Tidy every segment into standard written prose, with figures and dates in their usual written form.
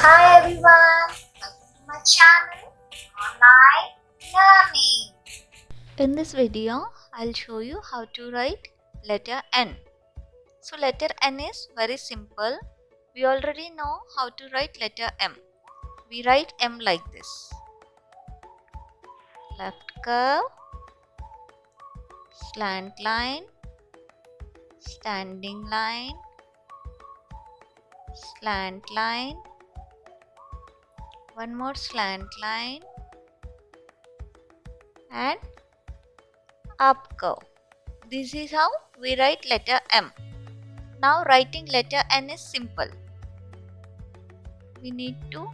Hi everyone, welcome to my channel Online Learning. In this video, I'll show you how to write letter N. So letter N is very simple. We already know how to write letter M. We write M like this. Left curve, slant line, standing line, slant line, one more slant line and up curve. This is how we write letter M. Now writing letter N is simple. We need to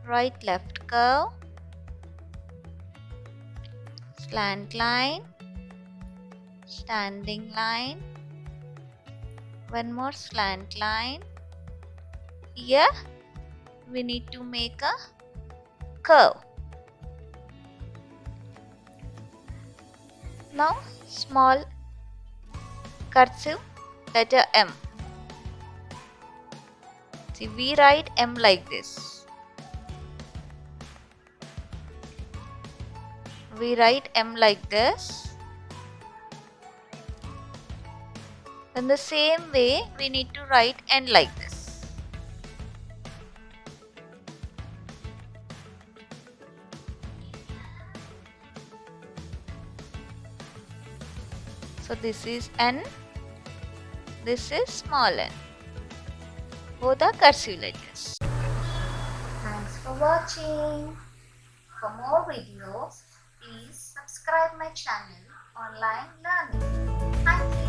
write left curve, slant line, standing line, one more slant line. Here we need to make a curve. Now small cursive letter M. See, we write M like this. We write M like this. In the same way, we need to write N like this. So this is N, this is small n. Both are cursive letters. Thanks for watching. For more videos, please subscribe my channel Online Learning. Thank you.